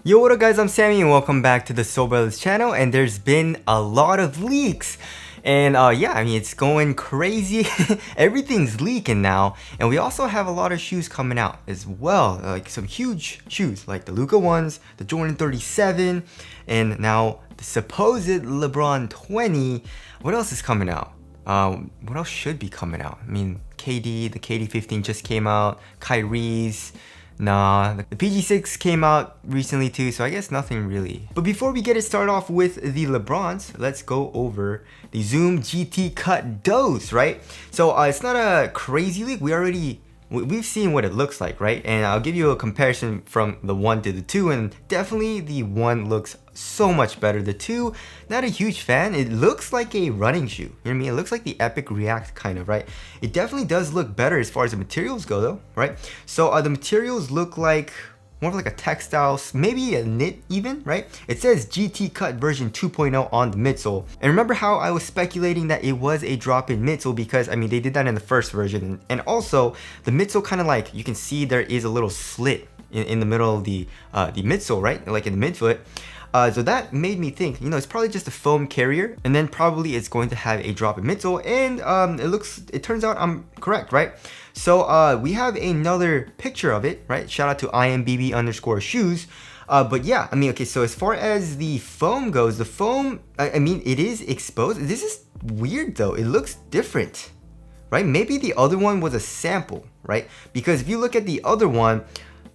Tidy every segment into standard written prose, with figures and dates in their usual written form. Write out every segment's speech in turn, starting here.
Yo, what up guys, I'm Sammy and welcome back to the Soul Brothers channel. And there's been a lot of leaks. And yeah, I mean, it's going crazy. Everything's leaking now. And we also have a lot of shoes coming out as well. Like some huge shoes, like the Luka ones, the Jordan 37, and now the supposed Lebron 20. What else is coming out? What else should be coming out? I mean, the KD 15 just came out. Kyrie's. Nah, the PG6 came out recently too, so I guess nothing really. But before we get it started off with the Lebrons, let's go over the Zoom GT Cut Dose, right? So it's not a crazy leak. We've seen what it looks like, right? And I'll give you a comparison from the 1 to the 2, and definitely the 1 looks so much better. The 2, not a huge fan. It looks like a running shoe. You know what I mean? It looks like the Epic React kind of, right? It definitely does look better as far as the materials go though, right? So the materials look like more of like a textile, maybe a knit even, right? It says GT Cut version 2.0 on the midsole. And remember how I was speculating that it was a drop-in midsole because, I mean, they did that in the first version. And also, the midsole kind of like, you can see there is a little slit in the middle of the midsole, right? Like in the midfoot. So that made me think, you know, it's probably just a foam carrier, and then probably it's going to have a drop-in midsole, and it turns out I'm correct, right? So we have another picture of it, right? Shout out to IMBB_shoes. But yeah, I mean, okay, so as far as the foam goes, the foam, I mean, it is exposed. This is weird though. It looks different, right? Maybe the other one was a sample, right? Because if you look at the other one,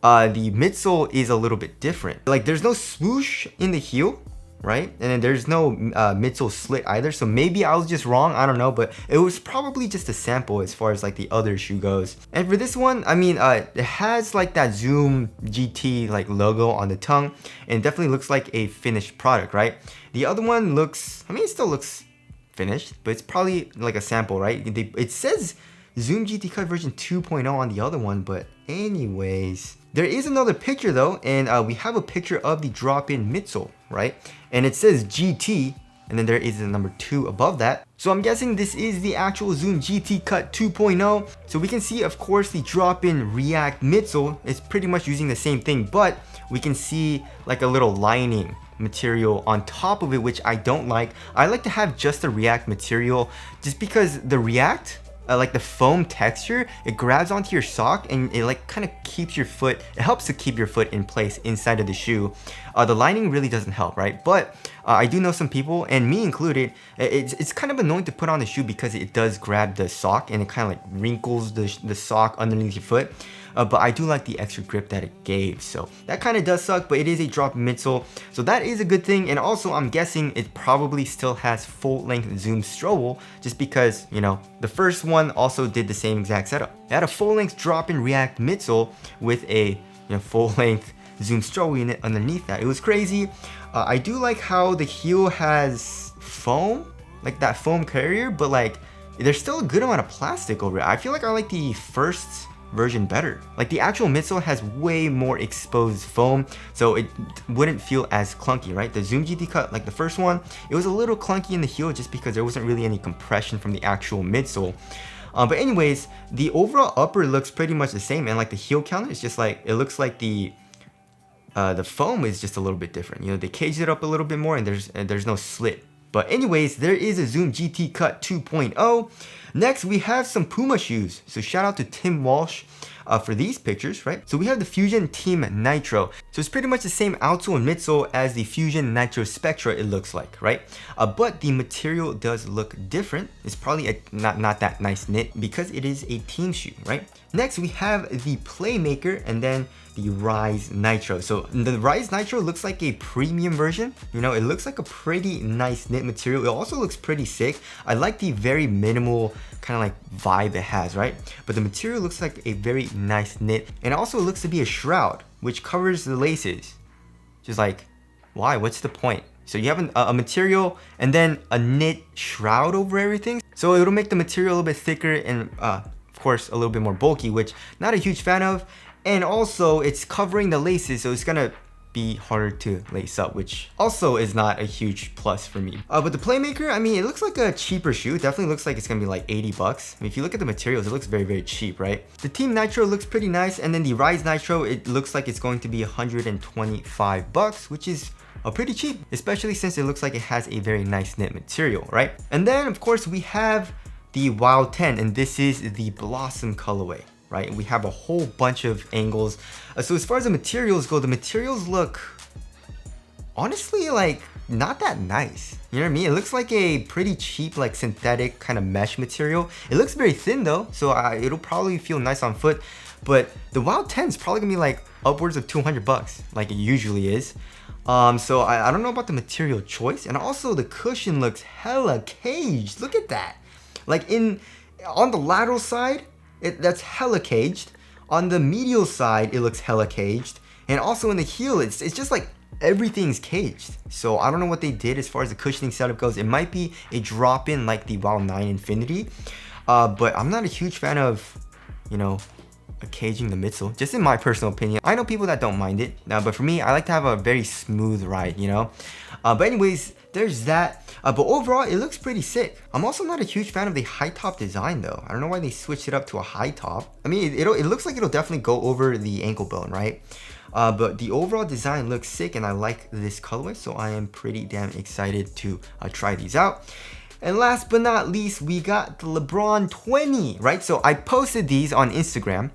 the midsole is a little bit different. Like there's no swoosh in the heel, right? And then there's no midsole slit either. So maybe I was just wrong, I don't know, but it was probably just a sample as far as like the other shoe goes. And for this one, I mean, it has like that Zoom GT like logo on the tongue, and it definitely looks like a finished product, right? The other one looks, I mean, it still looks finished, but it's probably like a sample, right? It says Zoom GT Cut version 2.0 on the other one, but anyways, there is another picture though, and we have a picture of the drop-in midsole, right? And it says GT, and then there is a number 2 above that. So I'm guessing this is the actual Zoom GT Cut 2.0. So we can see, of course, the drop-in React midsole is pretty much using the same thing, but we can see like a little lining material on top of it, which I don't like. I like to have just the React material just because the React, like the foam texture, it grabs onto your sock and it like kind of keeps your foot, it helps to keep your foot in place inside of the shoe. The lining really doesn't help, right? But I do know some people, and me included, it's kind of annoying to put on the shoe because it does grab the sock and it kind of like wrinkles the sock underneath your foot. But I do like the extra grip that it gave, so that kind of does suck, but it is a drop midsole, so that is a good thing. And also I'm guessing it probably still has full-length Zoom Strobel, just because, you know, the first one also did the same exact setup. It had a full-length drop-in React midsole with a, you know, full-length Zoom Strobel unit underneath that. It was crazy. I do like how the heel has foam, like that foam carrier, but like there's still a good amount of plastic over it. I feel like I like the first version better. Like the actual midsole has way more exposed foam, so it wouldn't feel as clunky, right? The Zoom GT Cut, like the first one, it was a little clunky in the heel just because there wasn't really any compression from the actual midsole. But anyways, the overall upper looks pretty much the same, and like the heel counter is just like, it looks like the foam is just a little bit different. You know, they caged it up a little bit more, and there's no slit. But anyways, there is a Zoom GT Cut 2.0. Next, we have some Puma shoes. So shout out to Tim Walsh for these pictures, right? So we have the Fusion Team Nitro. So it's pretty much the same outsole and midsole as the Fusion Nitro Spectra, it looks like, right? But the material does look different. It's probably not that nice knit because it is a team shoe, right? Next, we have the Playmaker and then the Rise Nitro. So the Rise Nitro looks like a premium version. You know, it looks like a pretty nice knit material. It also looks pretty sick. I like the very minimal kind of like vibe it has, right? But the material looks like a very nice knit, and also it looks to be a shroud which covers the laces. Just like, why? What's the point? So you have a material and then a knit shroud over everything. So it'll make the material a little bit thicker and of course a little bit more bulky, which not a huge fan of. And also it's covering the laces, so it's gonna be harder to lace up, which also is not a huge plus for me. But the Playmaker, I mean, it looks like a cheaper shoe. It definitely looks like it's gonna be like 80 bucks. I mean, if you look at the materials, it looks very, very cheap, right? The Team Nitro looks pretty nice, and then the Rise Nitro, it looks like it's going to be 125 bucks, which is pretty cheap, especially since it looks like it has a very nice knit material, right? And then, of course, we have the WoW 10, and this is the Blossom colorway. Right? We have a whole bunch of angles. So as far as the materials go, the materials look honestly like not that nice. You know what I mean? It looks like a pretty cheap like synthetic kind of mesh material. It looks very thin though, so it'll probably feel nice on foot. But the WoW 10 is probably gonna be like upwards of 200 bucks, like it usually is. So I don't know about the material choice, and also the cushion looks hella caged. Look at that. Like on the lateral side, that's hella caged. On the medial side, it looks hella caged. And also in the heel, it's just like everything's caged. So I don't know what they did as far as the cushioning setup goes. It might be a drop in like the WoW 9 Infinity. But I'm not a huge fan of, you know, caging the midsole, just in my personal opinion. I know people that don't mind it, but for me, I like to have a very smooth ride, you know? But anyways, there's that. But overall, it looks pretty sick. I'm also not a huge fan of the high top design though. I don't know why they switched it up to a high top. I mean, it looks like it'll definitely go over the ankle bone, right? But the overall design looks sick, and I like this colorway, so I am pretty damn excited to try these out. And last but not least, we got the Lebron 20, right? So I posted these on Instagram,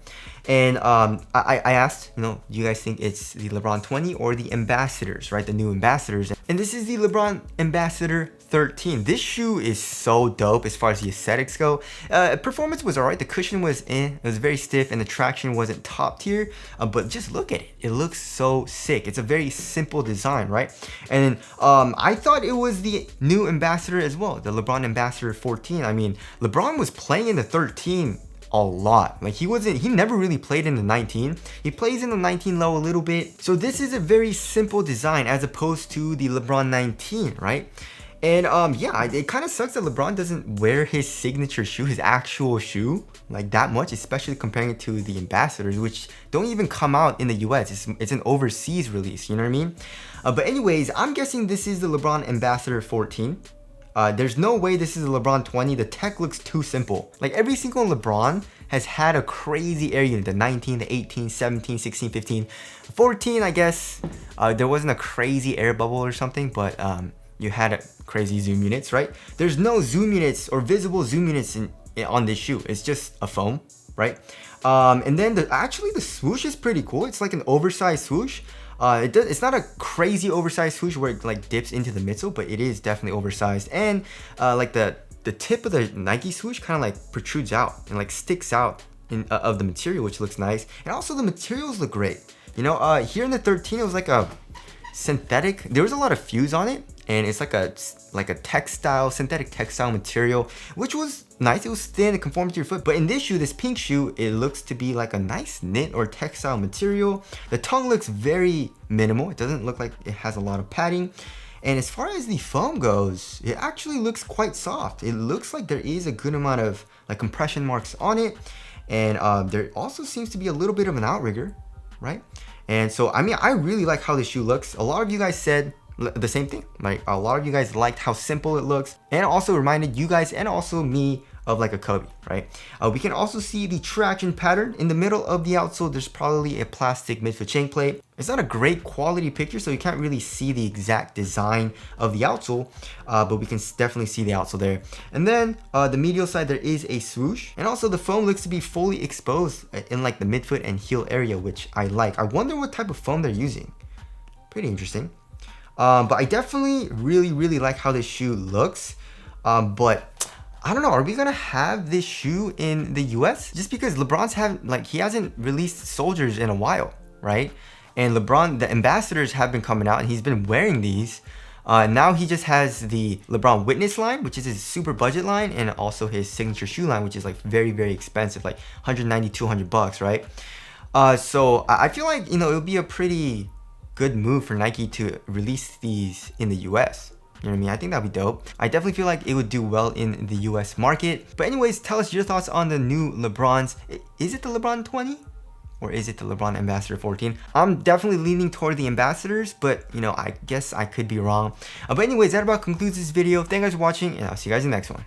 and I asked, you know, do you guys think it's the Lebron 20 or the Ambassadors, right? The new Ambassadors. And this is the Lebron Ambassador 13. This shoe is so dope as far as the aesthetics go. Performance was alright. The cushion was it was very stiff, and the traction wasn't top tier. But just look at it. It looks so sick. It's a very simple design, right? And I thought it was the new Ambassador as well, the Lebron Ambassador 14. I mean, LeBron was playing in the 13 a lot. Like he never really played in the 19. He plays in the 19 low a little bit. So this is a very simple design as opposed to the LeBron 19, right? And yeah, it kind of sucks that LeBron doesn't wear his signature shoe, his actual shoe, like that much, especially comparing it to the Ambassadors, which don't even come out in the US. It's an overseas release, you know what I mean? But anyways, I'm guessing this is the LeBron Ambassador 14. There's no way this is a LeBron 20. The tech looks too simple. Like every single LeBron has had a crazy air unit. The 19, the 18, 17, 16, 15, 14, I guess. There wasn't a crazy air bubble or something, but you had crazy zoom units, right? There's no zoom units or visible zoom units on this shoe. It's just a foam, right? And then actually the swoosh is pretty cool. It's like an oversized swoosh. It's not a crazy oversized swoosh where it like dips into the midsole, but it is definitely oversized. And like the tip of the Nike swoosh kind of like protrudes out and like sticks out of the material, which looks nice. And also the materials look great. You know, here in the 13, it was like a synthetic. There was a lot of fuse on it, and it's like a synthetic textile material, which was nice. It was thin, it conformed to your foot. But in this shoe, this pink shoe, it looks to be like a nice knit or textile material. The tongue looks very minimal. It doesn't look like it has a lot of padding. And as far as the foam goes, it actually looks quite soft. It looks like there is a good amount of like compression marks on it. And there also seems to be a little bit of an outrigger, right? And so, I mean, I really like how this shoe looks. A lot of you guys said the same thing. Like a lot of you guys liked how simple it looks, and also reminded you guys and also me of like a Kobe, right? We can also see the traction pattern in the middle of the outsole. There's probably a plastic midfoot chain plate. It's not a great quality picture, so you can't really see the exact design of the outsole, but we can definitely see the outsole there. And then the medial side, there is a swoosh, and also the foam looks to be fully exposed in like the midfoot and heel area, which I like. I wonder what type of foam they're using. Pretty interesting. But I definitely really like how this shoe looks. But I don't know, are we gonna have this shoe in the US? Just because he hasn't released Soldiers in a while, right? And LeBron, the Ambassadors have been coming out, and he's been wearing these. Now he just has the LeBron Witness line, which is his super budget line, and also his signature shoe line, which is like very expensive, like 190, 200 bucks, right? So I feel like, you know, it would be a pretty good move for Nike to release these in the US. You know what I mean? I think that'd be dope. I definitely feel like it would do well in the US market. But anyways, tell us your thoughts on the new Lebrons. Is it the Lebron 20? or is it the LeBron Ambassador 14? I'm definitely leaning toward the Ambassadors, but you know, I guess I could be wrong. But anyways, that about concludes this video. Thank you guys for watching, and I'll see you guys in the next one.